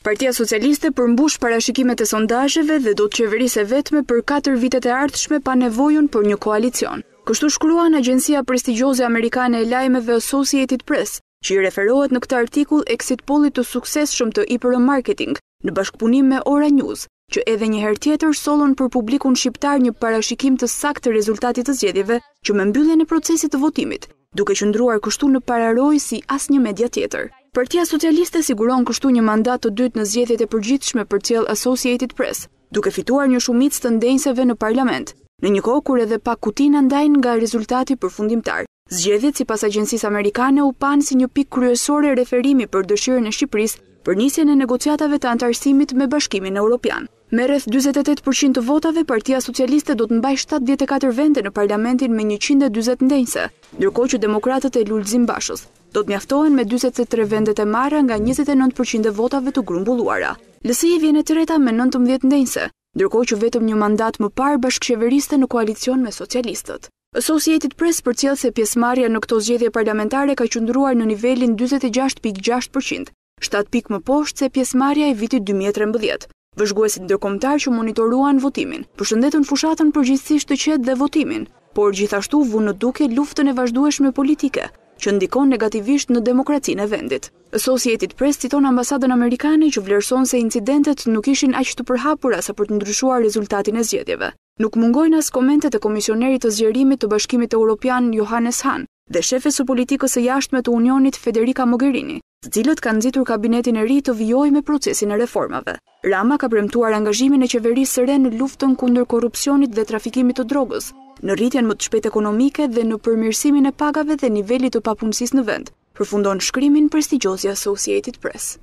Partia Socialiste përmbush parashikimet e sondazheve dhe do të qeverisë vetme për 4 vitet e ardhshme pa nevojën për një koalicion. Kështu shkruan agjencia prestigjioze amerikane e lajmeve Associated Press, që i referohet në këtë artikull exit pollit të suksesshëm të IPR Marketing në bashkëpunim me Ora News, që edhe një herë tjetër sollën për publikun shqiptar një parashikim të saktë të rezultatit të zgjedhjeve që me mbylljen e procesit të votimit, duke qëndruar kështu në pararojë si asnjë media tjetër. Partia Socialiste siguron kështu një mandat të dytë në zgjedhjet e përgjithshme për cilë Associated Press, duke fituar një shumicë të ndenjseve në parlament, në një kohë kur edhe pak kutina ndajnë nga rezultati përfundimtar. Zgjedhjet sipas agjencisë amerikane u panë si një pikë kryesore referimi për dëshirën e Shqipërisë për nisjen e negociatave të antarësimit me Bashkimin Evropian. Me rreth 48% të votave, Partia Socialiste do të mbajë 74 vende në parlamentin me 140 ndenjse, ndërkohë që demokratët e Lulzim Bashës do të mjaftohen me 43 vendet e marra nga 29% e votave të grumbulluara. LSI vjen e treta me 19 ndenjse, ndërkohë që vetëm një mandat më parë bashkëqeveriste në koalicion me socialistët. Associated Press përcjell se pjesëmarrja në këto zgjedhje parlamentare ka qëndruar në nivelin 46.6%, 7 pikë më poshtë se pjesëmarrja e vitit 2013. Vëzhguesit ndërkombëtar që monitoruan votimin përshëndetën fushatën përgjithsisht të qetë dhe votimin, por gjithashtu vu në duke luftën e vazhdueshme politike, që ndikon negativisht në demokracinë e vendit. Associated Press citon ambasadën amerikane që vlerëson se incidentet nuk ishin aq të përhapura sa për të ndryshuar rezultatin e zgjedhjeve. Nuk mungojnë as komentet e komisionerit të zgjerimit të Bashkimit Evropian Johannes Hahn dhe shefes së politikës së jashtme të Unionit Federica Mogherini, të cilët kanë nxitur kabinetin e ri të vijojë me procesin e reformave. Rama ka premtuar angazhimin e qeverisë së re në luftën kundër korrupsionit dhe trafikimit të drogës, në rritjen më të shpejtë ekonomike dhe në përmirësimin e pagave dhe nivelit të papunësisë në vend, përfundon shkrimin prestigjiozi Associated Press.